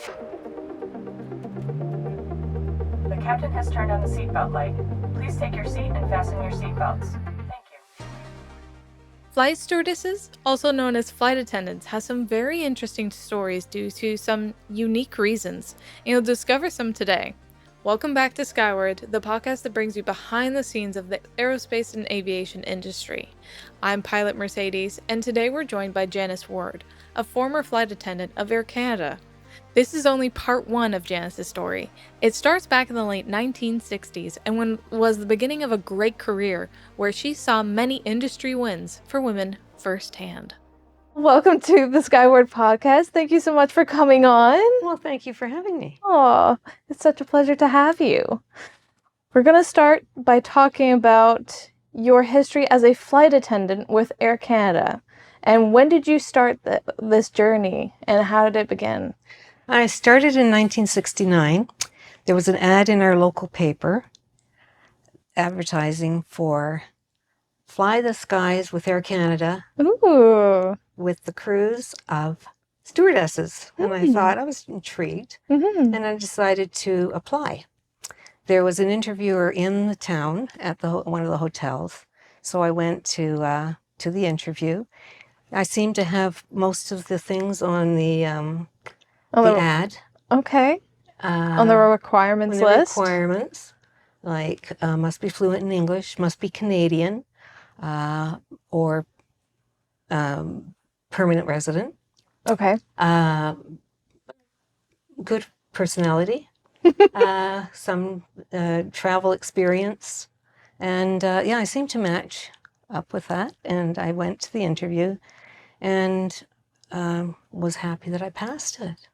The captain has turned on the seatbelt light. Please take your seat and fasten your seatbelts. Thank you. Flight stewardesses, also known as flight attendants, have some very interesting stories due to some unique reasons, and you'll discover some today. Welcome back to Skyward, the podcast that brings you behind the scenes of the aerospace and aviation industry. I'm pilot Mercedes, and today we're joined by Janice Ward, a former flight attendant of Air Canada. This is only part one of Janice's story. It starts back in the late 1960s and was the beginning of a great career where she saw many industry wins for women firsthand. Welcome to the Skyward podcast. Thank you so much for coming on. Well, thank you for having me. Oh, it's such a pleasure to have you. We're going to start by talking about your history as a flight attendant with Air Canada. And when did you start this journey and how did it begin? I started in 1969. There was an ad in our local paper advertising for Fly the Skies with Air Canada. Ooh. With the crews of stewardesses. And I thought, I was intrigued, and I decided to apply. There was an interviewer in the town at one of the hotels, so I went to the interview. I seemed to have most of the things on the ad. Okay. On the requirements list? Requirements, like must be fluent in English, must be Canadian, or permanent resident. Okay. Good personality, some travel experience, and I seemed to match up with that. And I went to the interview and was happy that I passed it.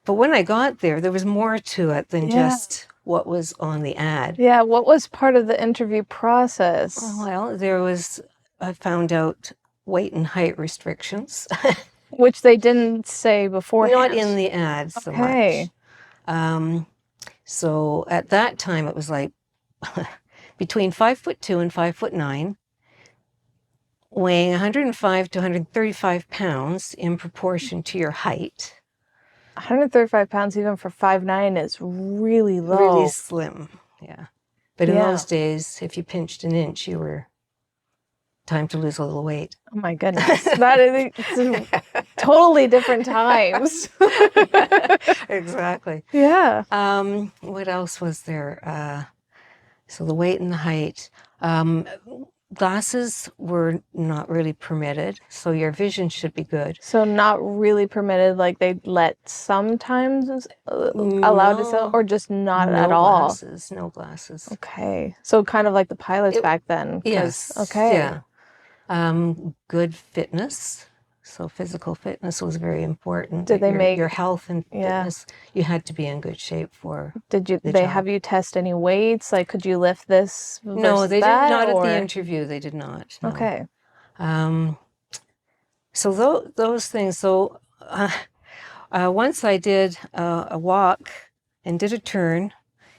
But when I got there, there was more to it than just what was on the ad. Yeah, what was part of the interview process? Well, I found out weight and height restrictions. Which they didn't say beforehand. Not in the ad so much. So at that time, it was like between 5'2" and 5'9", weighing 105 to 135 pounds in proportion to your height. 135 pounds even for 5'9" is really low. Really slim, yeah. But in those days, if you pinched an inch, you were time to lose a little weight. Oh my goodness. That is totally different times. Exactly. Yeah. What else was there? So the weight and the height. Glasses were not really permitted, so your vision should be good. So not really permitted, like they let sometimes allowed to sell, or just not at all? No glasses. Okay. So kind of like the pilots back then. Yes. Okay. Yeah. Good fitness. So physical fitness was very important. Did they make your health and fitness? You had to be in good shape for. Did they have you test any weights? Like, could you lift this? No, they did not or? At the interview. They did not. No. Okay. So those things. So once I did a walk and did a turn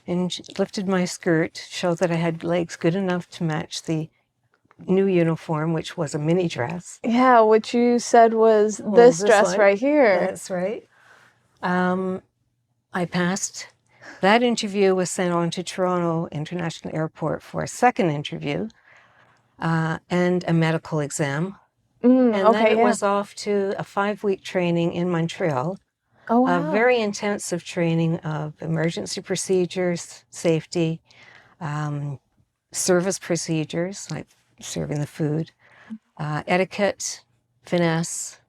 and lifted my skirt, showed that I had legs good enough to match the new uniform, which was a mini dress. Yeah, which you said was this dress right here. That's right. I passed. That interview was sent on to Toronto International Airport for a second interview and a medical exam. And then it was off to a 5-week training in Montreal. Oh, wow. A very intensive training of emergency procedures, safety, service procedures, like serving the food, etiquette, finesse,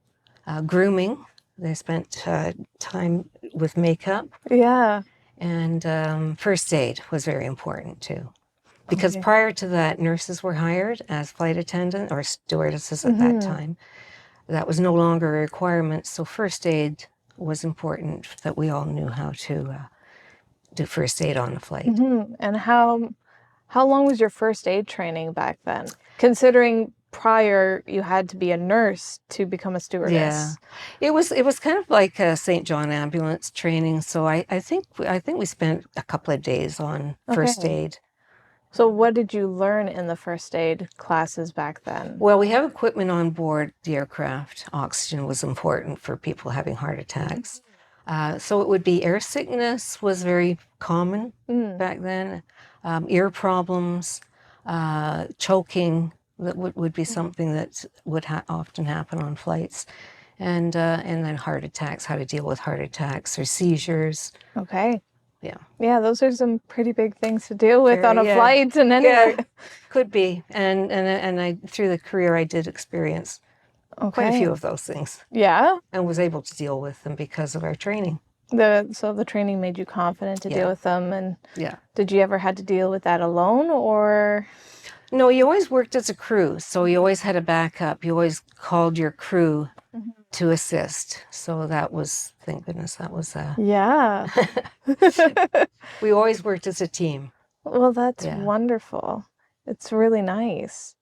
grooming. They spent time with makeup. Yeah. And first aid was very important too. Because prior to that, nurses were hired as flight attendant or stewardesses at that time. That was no longer a requirement. So first aid was important, that we all knew how to do first aid on the flight. And how long was your first aid training back then? Considering prior you had to be a nurse to become a stewardess. Yeah, it was kind of like a St. John ambulance training. So I think we spent a couple of days on first aid. So what did you learn in the first aid classes back then? Well, we have equipment on board the aircraft. Oxygen was important for people having heart attacks. So it would be air sickness was very common back then, ear problems, choking that would be something that would often happen on flights, and then heart attacks, how to deal with heart attacks or seizures. Okay. Yeah. Yeah, those are some pretty big things to deal with on a Yeah. flight and anywhere. Yeah, could be. And I through the career I did experience quite a few Okay. of those things Yeah. and was able to deal with them because of our training. So the training made you confident to deal Yeah. with them, and Yeah. did you ever had to deal with that alone, or? No, you always worked as a crew, so you always had a backup. You always called your crew to assist. So that was, thank goodness, that was. Yeah. We always worked as a team. Well, that's Yeah. wonderful. It's really nice.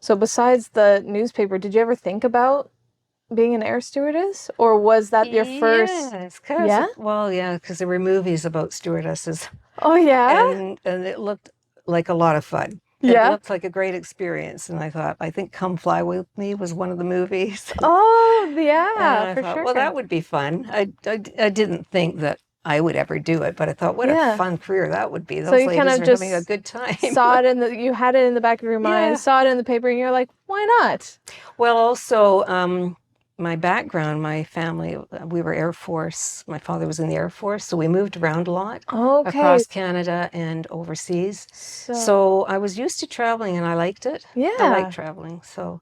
So besides the newspaper, did you ever think about being an air stewardess, or was that your first? Yes, Yeah. well, yeah, because there were movies about stewardesses, Oh yeah. and it looked like a lot of fun. It Yeah. looked like a great experience, and I thought, I think "Come Fly with Me" was one of the movies. Oh And yeah, I for thought, sure. well, that would be fun. I didn't think that I would ever do it, but I thought, what Yeah. a fun career that would be. So Those you kind ladies of are just having a good time. saw it you had it in the back of your mind, Yeah. saw it in the paper, and you're like, why not? Well, also, my background, my family, we were Air Force. My father was in the Air Force, so we moved around a lot Okay. across Canada and overseas. So I was used to traveling, and I liked it. I Yeah. like traveling. So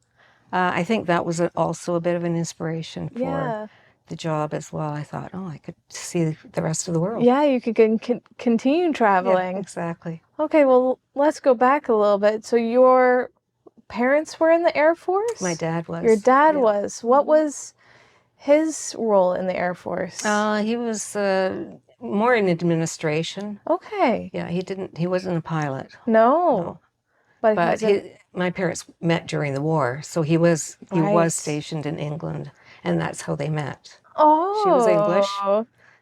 I think that was also a bit of an inspiration for Yeah. the job as well. I thought, oh, I could see the rest of the world. Yeah, you could continue Yeah, traveling. exactly. Okay, well, let's go back a little bit. So your parents were in the Air Force? My dad was. Your dad yeah. was. What was his role in the Air Force? He was more in administration. Okay. Yeah, he wasn't a pilot. No. No. But But he's my parents met during the war, so he was Right. stationed in England, and that's how they met. Oh. She was English,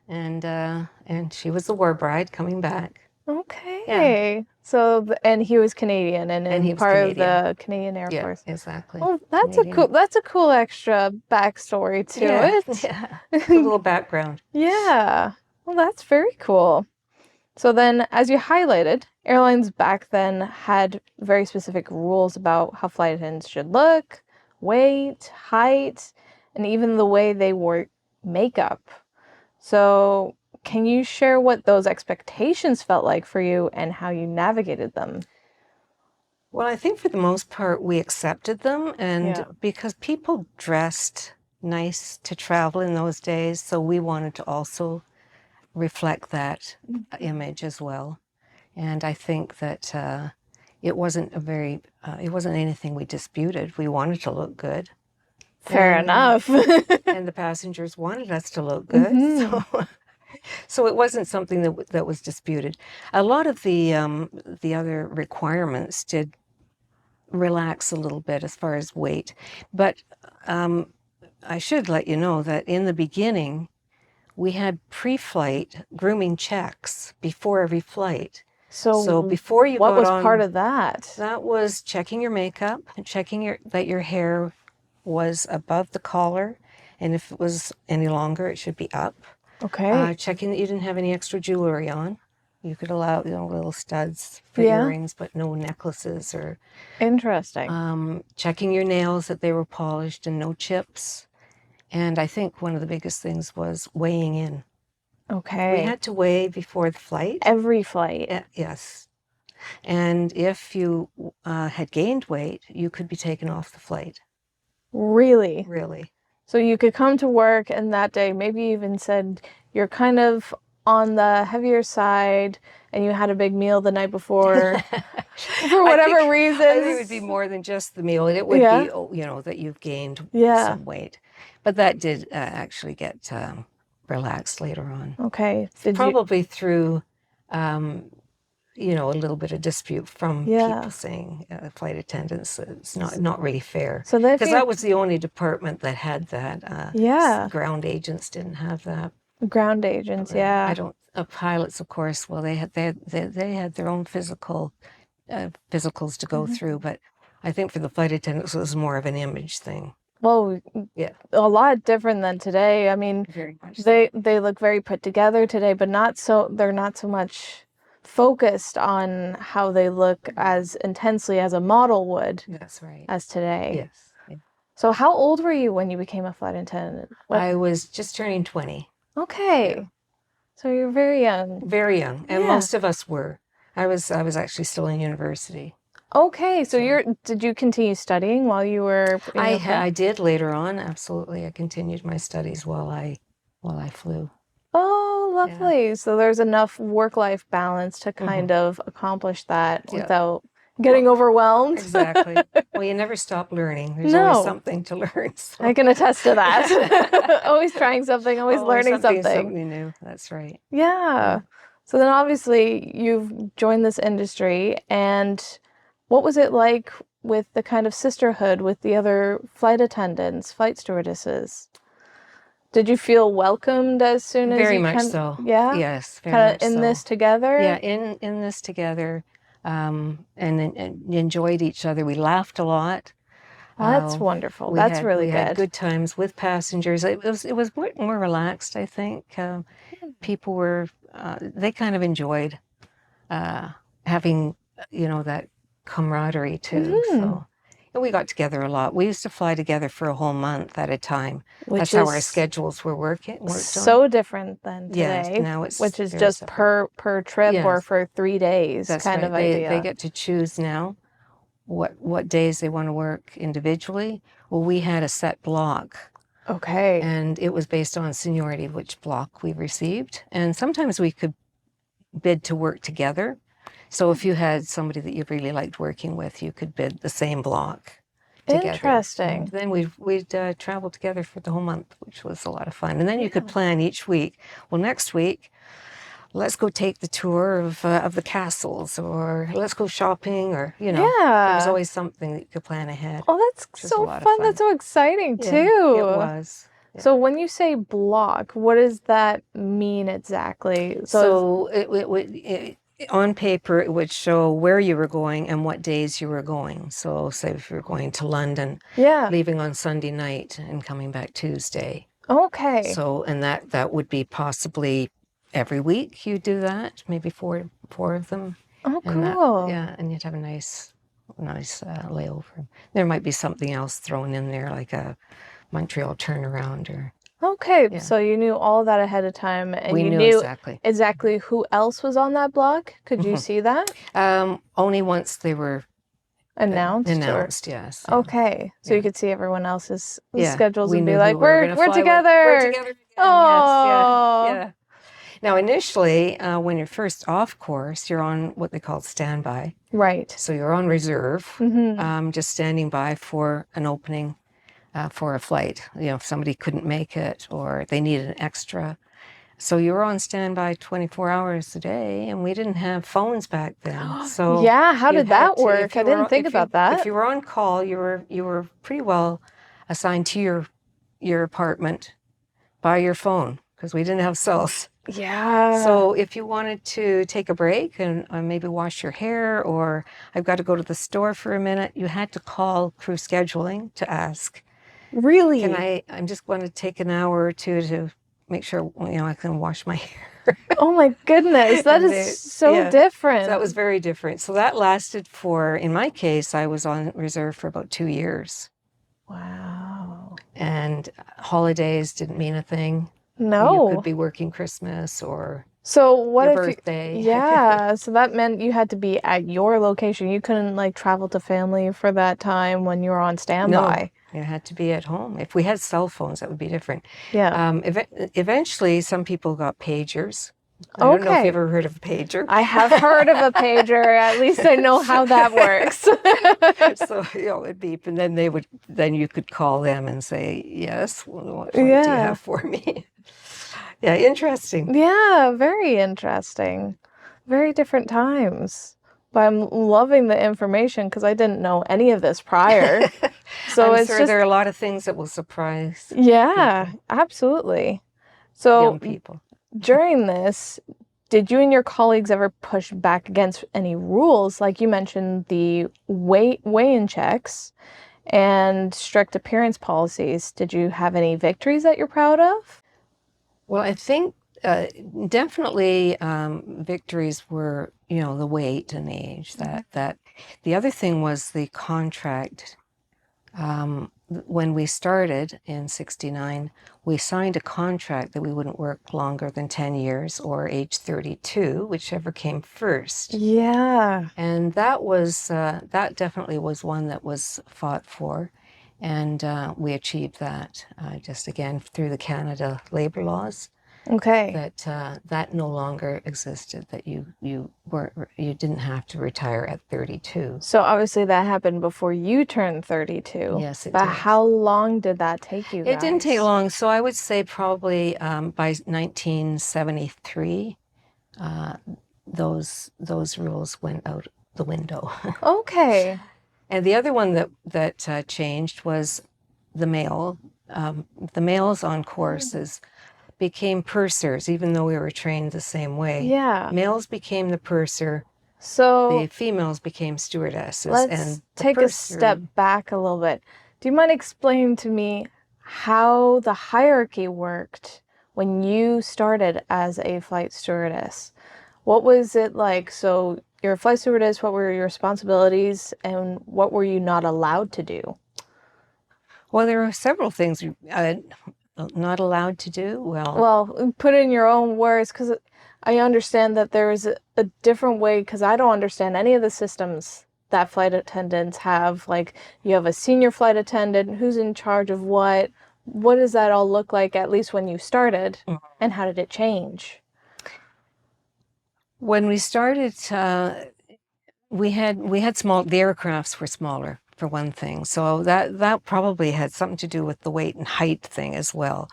and she was the war bride coming back. Okay. So and he was Canadian and he was part of Canadian. the Canadian Air Yeah, Force. exactly. Oh, that's Canadian. a cool extra backstory to it. Yeah, a little background. Yeah. Well, that's very cool. So then, as you highlighted, airlines back then had very specific rules about how flight attendants should look, weight, height, and even the way they wore makeup. So, can you share what those expectations felt like for you and how you navigated them? Well, I think for the most part we accepted them, and Yeah. because people dressed nice to travel in those days, so we wanted to also reflect that image as well. And I think that it wasn't it wasn't anything we disputed. We wanted to look good. Fair enough. And the passengers wanted us to look good. So it wasn't something that was disputed. A lot of the other requirements did relax a little bit as far as weight. But I should let you know that in the beginning, we had pre-flight grooming checks before every flight. So before you what got was on, part of that? that was checking your makeup and checking that your hair was above the collar, and if it was any longer, it should be up. Okay. Checking that you didn't have any extra jewelry on. You could allow, little studs for Yeah. earrings, but no necklaces or. Interesting. Checking your nails that they were polished and no chips. And I think one of the biggest things was weighing in. Okay. We had to weigh before the flight. Every flight. Yes. And if you had gained weight, you could be taken off the flight. Really? Really. So you could come to work and that day maybe even said you're kind of on the heavier side and you had a big meal the night before for whatever reasons. I think it would be more than just the meal. It would be, that you've gained some weight. But that did actually get relaxed later on. Okay. Probably through, a little bit of dispute from people saying flight attendants, it's not really fair. So because that was the only department that had that. Ground agents didn't have that. Ground agents, I don't. Pilots, of course. Well, they had their own physicals to go through, but I think for the flight attendants it was more of an image thing. Well, Yeah, a lot different than today. I mean, very much. they look very put together today, but they're not so much focused on how they look as intensely as a model would That's right. as today. Yes. Yeah. So how old were you when you became a flight attendant? I was just turning 20. Okay. Yeah. So you're very young. Very young, and Yeah. most of us were. I was actually still in university. Okay, so did you continue studying while you were being a flight? I did later on, absolutely. I continued my studies while I flew. Oh, lovely. So there's enough work-life balance to kind of accomplish that Yeah. without getting overwhelmed. Exactly. Well, you never stop learning. There's No. always something to learn. So. I can attest to that. Always trying something, always learning something. Something new. That's right. Yeah. So then obviously you've joined this industry, and what was it like with the kind of sisterhood with the other flight attendants, flight stewardesses? Did you feel welcomed as soon as Very you much so. Yeah? Yes, very Kind much of in so. this together? Yeah, in this together, and enjoyed each other. We laughed a lot. That's wonderful. That's really we good. had good times with passengers. It was more relaxed, I think. People were they kind of enjoyed having that camaraderie too. So. And we got together a lot. We used to fly together for a whole month at a time. That's how our schedules were worked so on. different than today. Yes, now it's which is very just separate. per trip or for 3 days That's kind right. of idea. They get to choose now what days they want to work individually. Well, we had a set block. Okay. And it was based on seniority, which block we received. And sometimes we could bid to work together. So if you had somebody that you really liked working with, you could bid the same block together. Interesting. And then we'd travel together for the whole month, which was a lot of fun. And then you could plan each week. Well, next week, let's go take the tour of the castles, or let's go shopping, or there was always something that you could plan ahead. Oh, that's so fun. That's so exciting too. It was. Yeah. So when you say block, what does that mean exactly? So on paper, it would show where you were going and what days you were going. So say if you're going to London, leaving on Sunday night and coming back Tuesday. Okay. So, and that would be possibly every week you do that, maybe four of them. Oh, and cool. And you'd have a nice layover. There might be something else thrown in there, like a Montreal turnaround or... Okay, so you knew all that ahead of time, and we you knew exactly who else was on that block? Could you see that? Only once they were announced. Yes. Yeah. Okay, so you could see everyone else's schedules and be knew like, we're together. We're together again. Oh. Yes, yeah. Now, initially, when you're first off course, you're on what they call standby. Right. So you're on reserve, just standing by for an opening. For a flight, if somebody couldn't make it or they needed an extra. So you were on standby 24 hours a day, and we didn't have phones back then. So how did that work? I didn't think about that. If you were on call, you were pretty well assigned to your apartment by your phone, because we didn't have cells. Yeah. So if you wanted to take a break and maybe wash your hair, or I've got to go to the store for a minute, you had to call crew scheduling to ask. Really? I'm just going to take an hour or two to make sure, I can wash my hair. Oh my goodness, that is so different. So that was very different. So that lasted in my case, I was on reserve for about 2 years. Wow. And holidays didn't mean a thing. No. You could be working Christmas or your birthday. So that meant you had to be at your location. You couldn't travel to family for that time when you were on standby. No, you had to be at home. If we had cell phones, that would be different. Yeah. Eventually, some people got pagers. I don't know if you've ever heard of a pager. I have heard of a pager. At least I know how that works. So it'd beep, and then you could call them and say, yes, what do you have for me? Yeah, interesting. Yeah, very interesting. Very different times. But I'm loving the information because I didn't know any of this prior. So I'm sure there are a lot of things that will surprise. Yeah, people. Absolutely. So young people. During this, did you and your colleagues ever push back against any rules? Like you mentioned, the weigh-in checks. and strict appearance policies. Did you have any victories that you're proud of? Well, I think definitely victories were, the weight and age. That the other thing was the contract. When we started in '69, we signed a contract that we wouldn't work longer than 10 years or age 32, whichever came first. Yeah. And that definitely was one that was fought for. And we achieved that just again through the Canada labor laws. Okay. That no longer existed. That you didn't have to retire at 32. So obviously that happened before you turned 32. Yes, it But did. how long did that take you guys? It didn't take long. So I would say probably by 1973, those rules went out the window. Okay. And the other one that changed was the male. The males on courses became pursers, even though we were trained the same way. Yeah. Males became the purser. So The females became stewardesses. let's and take a step back a little bit. Do you mind explaining to me how the hierarchy worked when you started as a flight stewardess? What was it like? So you're a flight stewardess, what were your responsibilities and what were you not allowed to do? Well, there are several things not allowed to do. Well, put it in your own words, because I understand that there is a different way, because I don't understand any of the systems that flight attendants have. Like, you have a senior flight attendant, who's in charge of what? What does that all look like, at least when you started? And how did it change? When we started, we had small. The aircrafts were smaller, for one thing. So that probably had something to do with the weight and height thing as well.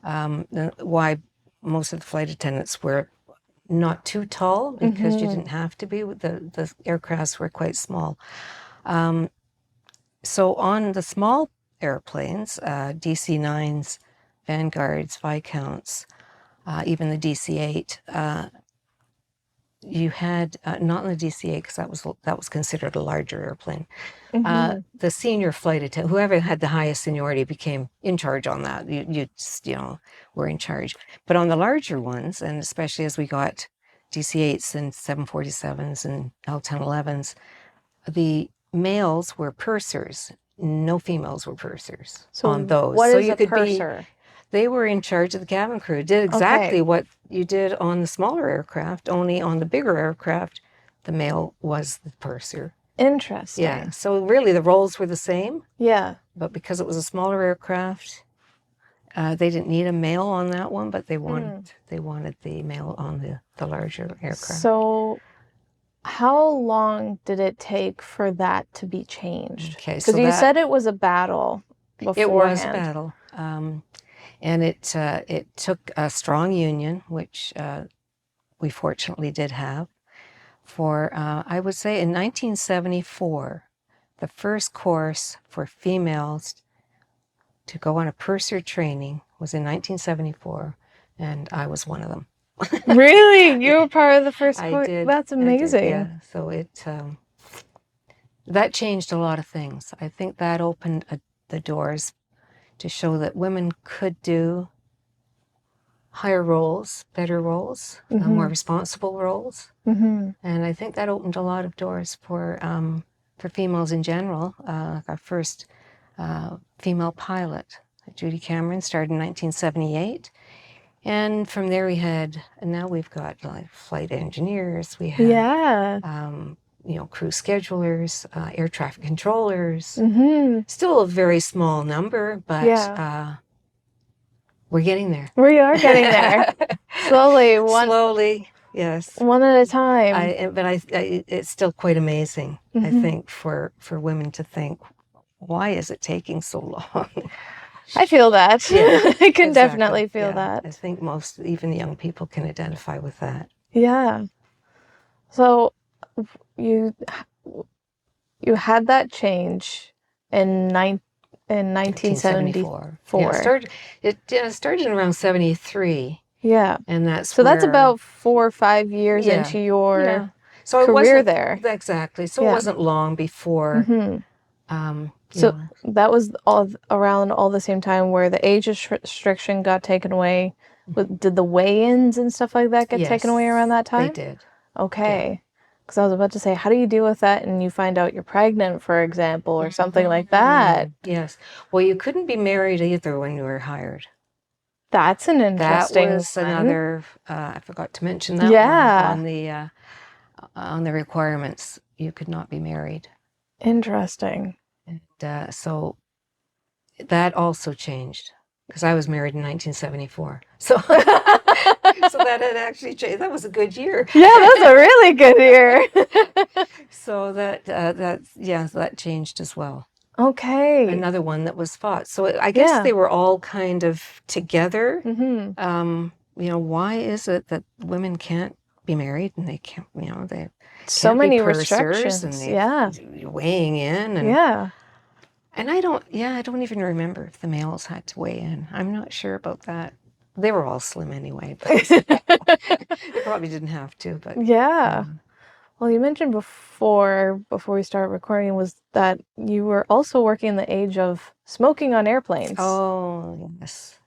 Why most of the flight attendants were not too tall, because you didn't have to be. The aircrafts were quite small. So on the small airplanes, DC-9s, Vanguards, Viscounts, even the DC-8, you had not in the DC-8, because that was considered a larger airplane. The senior flight attendant, whoever had the highest seniority, became in charge on that. You were in charge. But on the larger ones, and especially as we got DC-8s and 747s and L-1011s, the males were pursers. No females were pursers on those. What so is you a could purser? They were in charge of the cabin crew. Did exactly what you did on the smaller aircraft, only on the bigger aircraft, the male was the purser. Interesting. Yeah, so really the roles were the same. Yeah. But because it was a smaller aircraft, they didn't need a male on that one, but they wanted the male on the larger aircraft. So how long did it take for that to be changed? Okay, because you said it was a battle beforehand. It was a battle. And it took a strong union, which we fortunately did have, for, I would say, in 1974, the first course for females to go on a purser training was in 1974, and I was one of them. Really? You were part of the first course? I did. That's amazing. Yeah, so that changed a lot of things. I think that opened the doors to show that women could do higher roles, better roles, more responsible roles. And I think that opened a lot of doors for females in general. Our first female pilot, Judy Cameron, started in 1978. And from there now we've got like flight engineers, we have crew schedulers, air traffic controllers. Still a very small number, but we're getting there. We are getting there. Slowly, yes. One at a time. But it's still quite amazing, I think, for women to think, why is it taking so long? I feel that. Yeah, I can definitely feel that. I think even the young people can identify with that. Yeah. So you had that change in 1974. It started in around 73. Yeah. And that's about 4 or 5 years into your career there. Exactly. So it wasn't long before So that was around all the same time where the age restriction got taken away. Did the weigh-ins and stuff like that get taken away around that time? They did. Okay. Because I was about to say, how do you deal with that and you find out you're pregnant, for example, or something like that? Yes. Well, you couldn't be married either when you were hired. That's an interesting That was one. another, I forgot to mention that one on the requirements. You could not be married. Interesting. And so that also changed because I was married in 1974. So, so that had actually changed. That was a good year. Yeah, that's a really good year. So that changed as well. Okay. Another one that was fought. So I guess they were all kind of together. Why is it that women can't be married and they can't, they so can't many be pursers restrictions. and weighing in and and I don't even remember if the males had to weigh in. I'm not sure about that. They were all slim anyway, but they probably didn't have to. But well, you mentioned before we started recording was that you were also working the age of smoking on airplanes. Oh yes.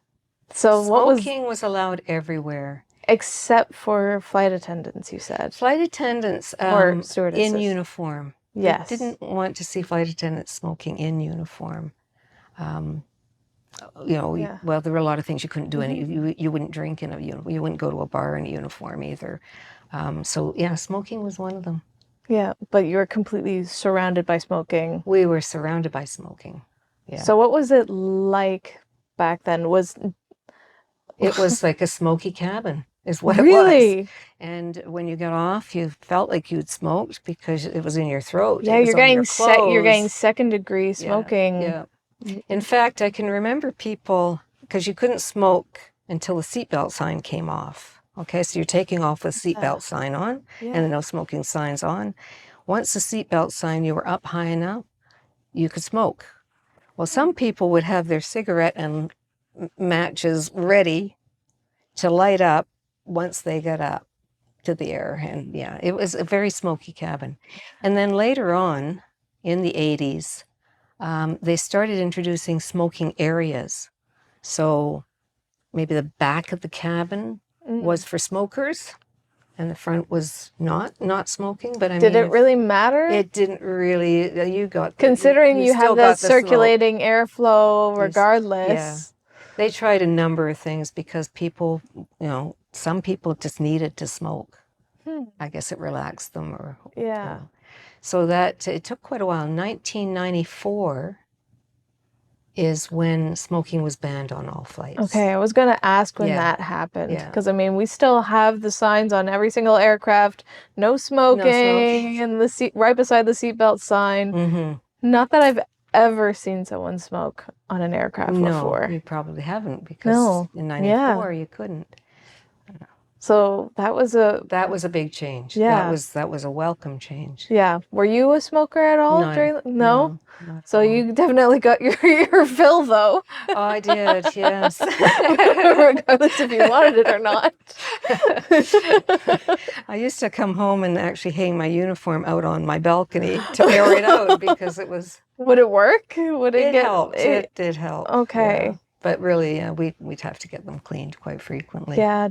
So smoking was allowed everywhere. Except for flight attendants, you said. Flight attendants or stewardesses. In uniform. Yes. They didn't want to see flight attendants smoking in uniform. Well, there were a lot of things you couldn't do. You wouldn't drink in a uniform. You wouldn't go to a bar in a uniform either. Smoking was one of them. Yeah, but you were completely surrounded by smoking. We were surrounded by smoking. Yeah. So what was it like back then? It was like a smoky cabin is what really? it was. And when you got off, you felt like you'd smoked because it was in your throat. Yeah, you're getting you're getting second degree smoking. Yeah. In fact, I can remember people, because you couldn't smoke until the seatbelt sign came off. Okay, so you're taking off with seatbelt sign on and the no smoking signs on. Once the seatbelt sign, you were up high enough, you could smoke. Well, some people would have their cigarette and matches ready to light up once they got up to the air. And it was a very smoky cabin. And then later on in the 80s, they started introducing smoking areas. So maybe the back of the cabin was for smokers and the front was not smoking. But did it really matter? It didn't really. You got considering you have that circulating airflow regardless. Yeah. They tried a number of things because people, some people just needed to smoke. I guess it relaxed them or So that it took quite a while. 1994 is when smoking was banned on all flights. Okay, I was going to ask when that happened. Because, we still have the signs on every single aircraft, no smoking, and the seat right beside the seatbelt sign. Not that I've ever seen someone smoke on an aircraft before. No, you probably haven't because in 94 you couldn't. So that was a big change. Yeah. That was a welcome change. Yeah. Were you a smoker at all? No. So you definitely got your fill though. Oh, I did, yes. Regardless if you wanted it or not. I used to come home and actually hang my uniform out on my balcony to air it out because it was... Would it work? It helped. It did help. Okay. Yeah. But really, we'd have to get them cleaned quite frequently. Yeah.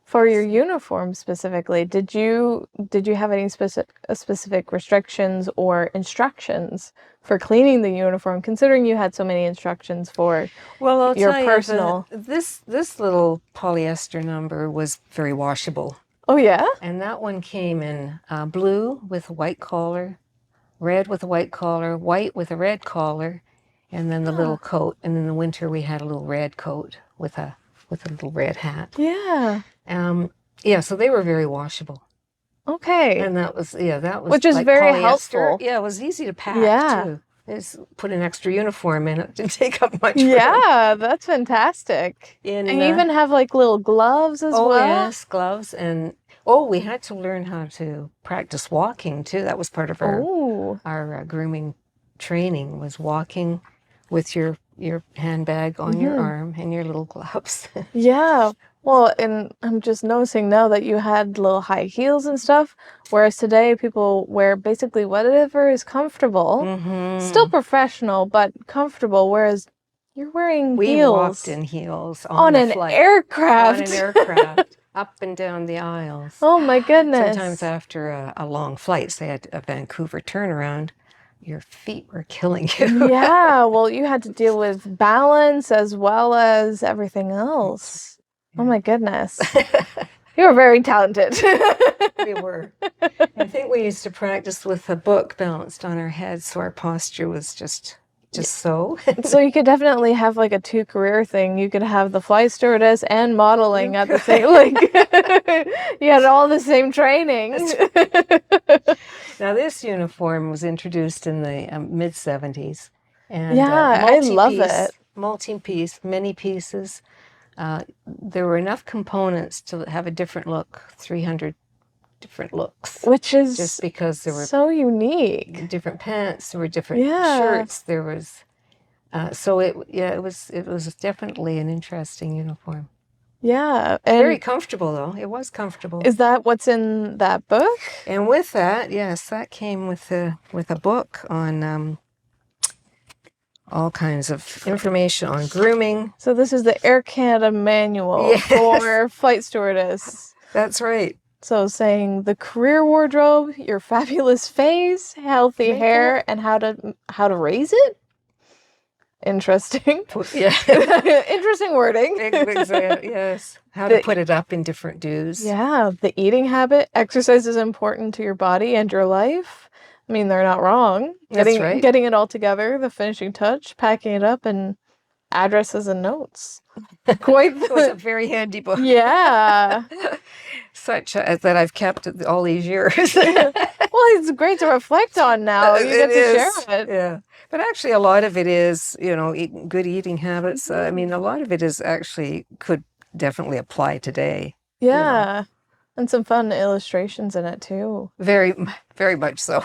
For your uniform specifically, did you have any specific restrictions or instructions for cleaning the uniform? Considering you had so many instructions for your personal. This little polyester number was very washable. Oh yeah. And that one came in blue with a white collar, red with a white collar, white with a red collar, and then the little coat. And in the winter we had a little red coat with a little red hat. Yeah. So they were very washable. Okay. And that was which is like very polyester. Helpful. Yeah, it was easy to pack too. Just put an extra uniform in it. Didn't take up much room. Yeah, that's fantastic. And you even have like little gloves as well. Oh yes, gloves. And we had to learn how to practice walking too. That was part of our grooming training, was walking with your your handbag on your arm and your little gloves. Yeah. Well, and I'm just noticing now that you had little high heels and stuff, whereas today people wear basically whatever is comfortable. Still professional, but comfortable, whereas you're wearing We walked heels in heels on a an flight. aircraft. On an aircraft, up and down the aisles. Oh my goodness. Sometimes after a long flight, say at a Vancouver turnaround, your feet were killing you. Yeah, well, you had to deal with balance as well as everything else. Oh my goodness. You were very talented. We were. I think we used to practice with a book balanced on our heads, so our posture was just so. So you could definitely have like a two-career thing. You could have the flight stewardess and modeling at the same, like, you had all the same training. Now, this uniform was introduced in the mid-70s. And Yeah, I love it. Multi-piece, many pieces. There were enough components to have a different look, 300 different looks. Which is just because there were so unique. different pants, there were different shirts, there was so it was definitely an interesting uniform. Yeah. And very comfortable though. It was comfortable. is that what's in that book? And with that, yes, that came with a book on all kinds of information on grooming. So this is the Air Canada manual for flight stewardess. That's right. So saying the career wardrobe, your fabulous face, healthy hair, and how to raise it. Interesting. Yeah. Interesting wording. Yes. How to put it up in different dues. Yeah. The eating habit. Exercise is important to your body and your life. I mean, they're not wrong. That's right. Getting it all together, the finishing touch, packing it up, and addresses and notes. Quite It was a very handy book. Yeah. Such as that I've kept all these years. Well, it's great to reflect on now. You get to share it. Yeah. But actually, a lot of it is, good eating habits. I mean, a lot of it is actually could definitely apply today. Yeah. And some fun illustrations in it, too. Very, very much so.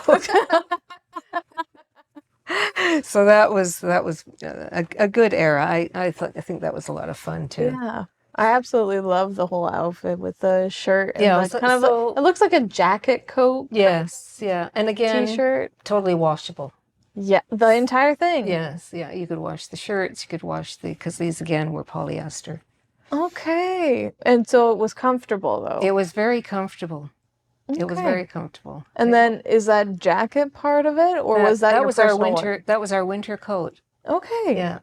So that was a good era. I think that was a lot of fun, too. Yeah. I absolutely love the whole outfit with the shirt and it looks like a jacket coat. Yes, yeah. And again, T-shirt. Totally washable. Yeah, the entire thing. Yes, yeah. You could wash the shirts, you could wash because these again were polyester. Okay. And so it was comfortable though. It was very comfortable. Okay. It was very comfortable. And then is that jacket part of it, or was that your was our personal winter? one? That was our winter coat. Okay. Yeah.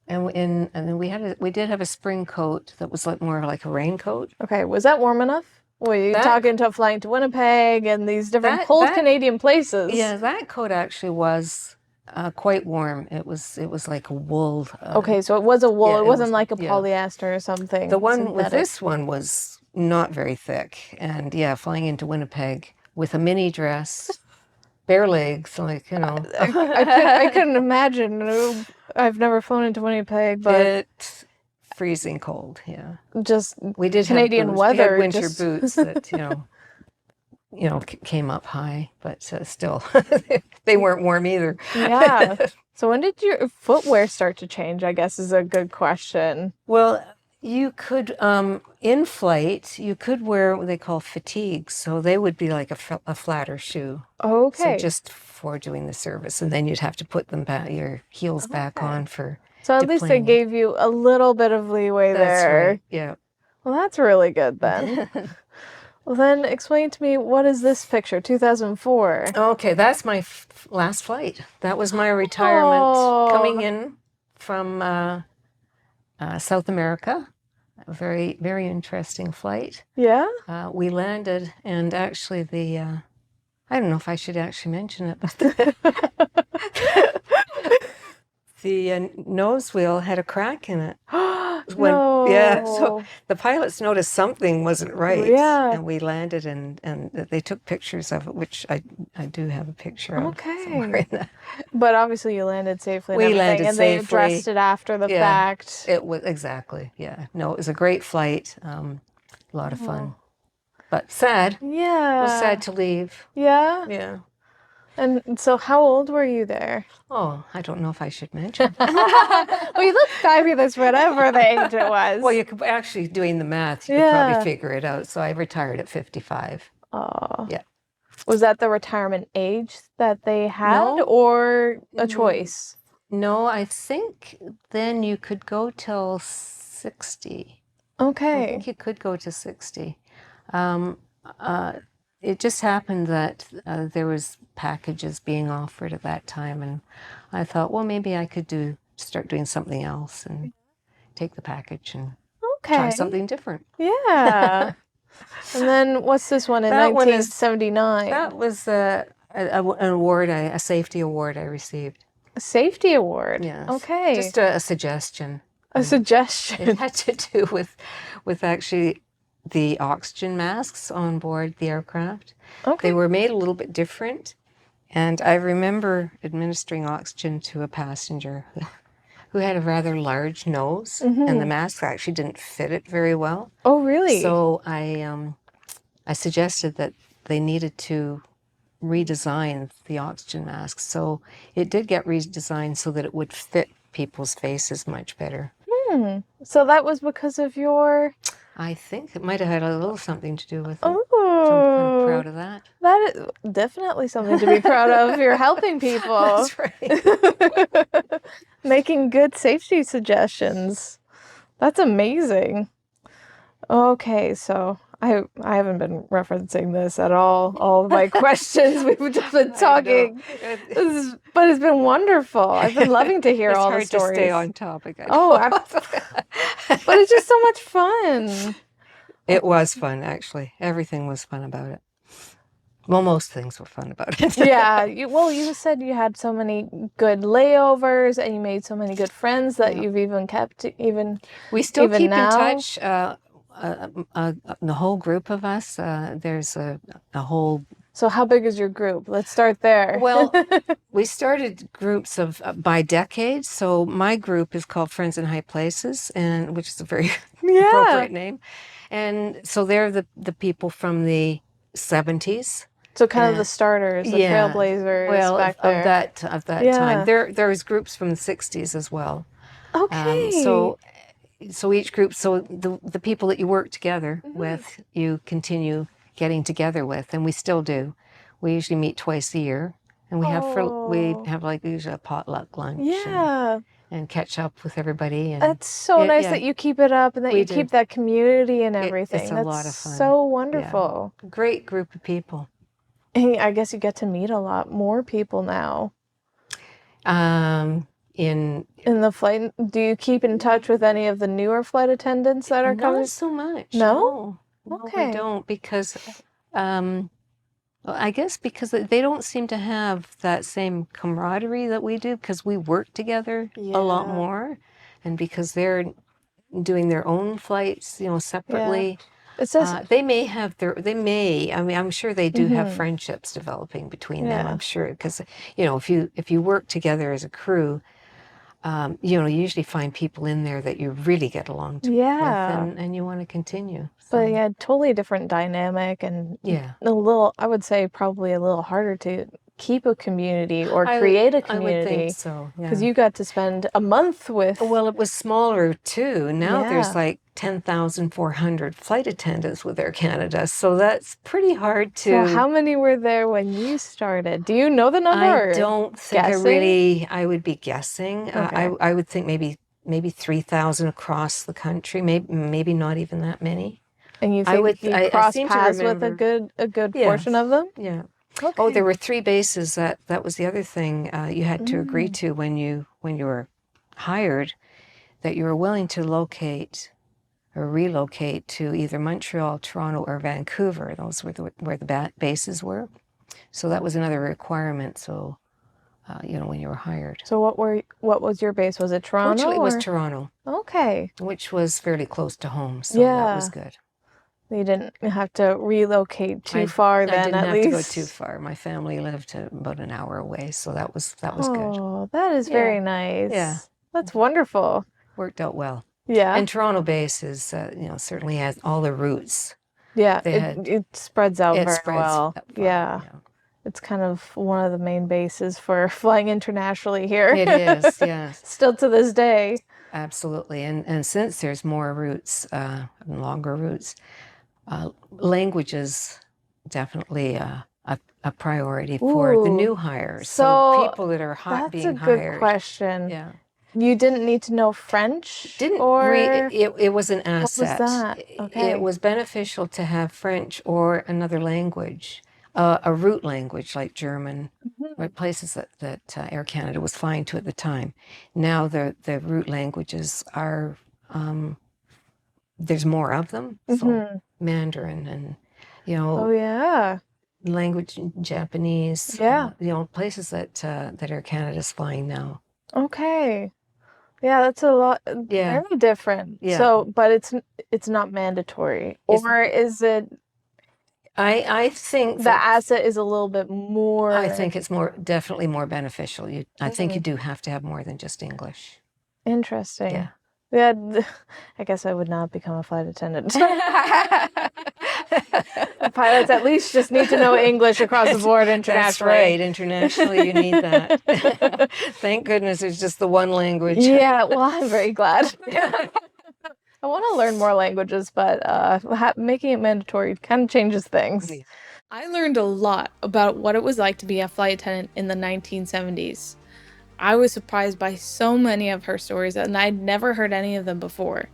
And then we did have a spring coat that was more like a raincoat. Okay. Was that warm enough? Were you talking to flying to Winnipeg and these different cold Canadian places? Yeah, that coat actually was quite warm. It was like a wool. Okay, so it was a wool. Yeah, it wasn't like a polyester or something. The one with this one was not very thick, and flying into Winnipeg with a mini dress, bare legs, I couldn't imagine. I've never flown into Winnipeg, but freezing cold. Yeah, just we did Canadian have weather. We had winter boots that came up high, but still they weren't warm either. Yeah. So when did your footwear start to change? I guess is a good question. Well, you could in flight you could wear what they call fatigues, so they would be like a flatter shoe. Okay. So just for doing the service, and then you'd have to put them back, your heels back on for. So at least they gave you a little bit of leeway there. Right. Yeah. Well, that's really good then. Well, then explain to me, what is this picture? 2004. Okay, that's my last flight. That was my retirement coming in from South America. A very, very interesting flight. Yeah? We landed, and actually I don't know if I should actually mention it, but the nose wheel had a crack in it. No. Yeah, so the pilots noticed something wasn't right. Yeah. And we landed, and they took pictures of it, which I do have a picture of. Okay. But obviously you landed safely. We landed and safely. They addressed it after the fact. It was exactly. Yeah. No, it was a great flight. A lot of fun, but sad. Yeah. It was sad to leave. Yeah. Yeah. And so how old were you there? Oh, I don't know if I should mention. Well, you look fabulous, whatever the age it was. Well, you could actually, doing the math, you could probably figure it out. So I retired at 55. Oh. Yeah. Was that the retirement age that they had, No. or a choice? No, I think then you could go till 60. I Okay. think you could go to 60. It just happened that there was packages being offered at that time, and I thought, well, maybe I could start doing something else and take the package and try Okay. something different. Yeah. And then what's this one in That one is- 1979? That was an award, a safety award I received. A safety award. Yes. Okay. Just a suggestion. A suggestion. It had to do with actually the oxygen masks on board the aircraft. Okay. They were made a little bit different, and I remember administering oxygen to a passenger who had a rather large nose, and the mask actually didn't fit it very well. Oh, really? So I suggested that they needed to redesign the oxygen mask. So it did get redesigned so that it would fit people's faces much better. So that was because of your... I think it might have had a little something to do with it. Oh, So I'm kind of proud of that. that is definitely something to be proud of. You're helping people. That's right. Making good safety suggestions. That's amazing. Okay, so I haven't been referencing this at all of my questions. We've just been talking. But it's been wonderful. I've been loving to hear all the It's hard stories. to stay on topic. But it's just so much fun. It was fun, actually. Everything was fun about it. Well, most things were fun about it. Yeah. You said you had so many good layovers and you made so many good friends that you've even kept We still even keep now? in touch. The whole group of us. There's a whole. So how big is your group? Let's start there. Well, we started groups of by decades. So my group is called Friends in High Places, and which is a very appropriate name. And so they're the people from the 70s. So kind of the starters, the trailblazers back there. Of that time. There was groups from the 60s as well. Okay. So each group, so the people that you work together with, you continue getting together with, and we still do. We usually meet twice a year, and we have like usually a potluck lunch. And catch up with everybody. And that's so nice that you keep it up and that you keep that community and everything. It's a lot of fun. So wonderful. Yeah. Great group of people. I guess you get to meet a lot more people now. In the flight, do you keep in touch with any of the newer flight attendants that are coming? Not so much. No? No, Okay. we don't, because I guess because they don't seem to have that same camaraderie that we do, because we work together a lot more, and because they're doing their own flights, separately. They may have I mean, I'm sure they do have friendships developing between them. I'm sure, because if you work together as a crew, you usually find people in there that you really get along with, and you want to continue. So. But totally different dynamic, and I would say probably a little harder to keep a community or create a community. I would think so, because you got to spend a month with. Well, it was smaller too. Now there's like 10,400 flight attendants with Air Canada, so that's pretty hard to. So how many were there when you started? Do you know the number? I don't think I would be guessing. Okay. I would think maybe 3,000 across the country, maybe not even that many. And you think you crossed paths with a good portion of them? Yeah. Okay. Oh, there were 3 bases. That was the other thing you had to agree to when you were hired, that you were willing to locate or relocate to either Montreal, Toronto, or Vancouver. Those were where the bases were. So that was another requirement. So, when you were hired. So what was your base? Was it Toronto? Fortunately, it was Toronto. Okay. Which was fairly close to home, so that was good. You didn't have to relocate too far then, at least. I didn't have to go too far. My family lived about an hour away, so that was good. Oh, that is very nice. Yeah. That's wonderful. Worked out well. Yeah. And Toronto base is, certainly has all the routes. Yeah, it spreads out very well. Far, yeah. It's kind of one of the main bases for flying internationally here. It is, yes. Still to this day. Absolutely. And since there's more routes, longer routes, language is definitely a priority for the Ooh, new hires. so people that are that's being a good hired. question. Yeah. You didn't need to know French, It was an what was asset. that? Okay. It was beneficial to have French or another language, a root language like German, or Mhm. places that Air Canada was flying to at the time. Now the root languages are, there's more of them. So Mhm. Mandarin and, Oh yeah. language in Japanese, Yeah. places that Air Canada's flying now. Okay. Yeah, that's a lot, Yeah, very different. yeah. So, but it's not mandatory, It's, or is it I think the that asset is a little bit I more? think it's definitely more beneficial. I think you Mhm. do have to have more than just English. Interesting. Yeah. Yeah, I guess I would not become a flight attendant. Pilots at least just need to know English across the board That's internationally. right. Internationally, you need that. Thank goodness it's just the one language. Yeah, well, I'm very glad. I want to learn more languages, but making it mandatory kind of changes things. Yeah. I learned a lot about what it was like to be a flight attendant in the 1970s. I was surprised by so many of her stories, and I'd never heard any of them before.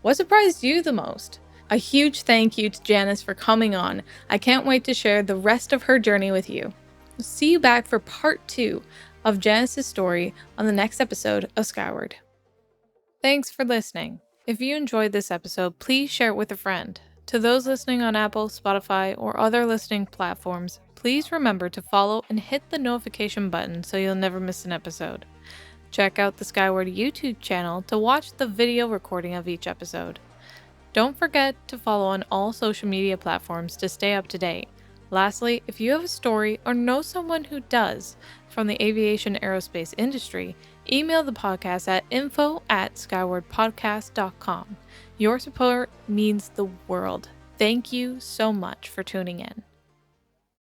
What surprised you the most? A huge thank you to Janice for coming on. I can't wait to share the rest of her journey with you. See you back for part 2 of Janice's story on the next episode of Skyward. Thanks for listening. If you enjoyed this episode, please share it with a friend. To those listening on Apple, Spotify, or other listening platforms, please remember to follow and hit the notification button so you'll never miss an episode. Check out the Skyward YouTube channel to watch the video recording of each episode. Don't forget to follow on all social media platforms to stay up to date. Lastly, if you have a story or know someone who does from the aviation aerospace industry, email the podcast at info@skywardpodcast.com. Your support means the world. Thank you so much for tuning in.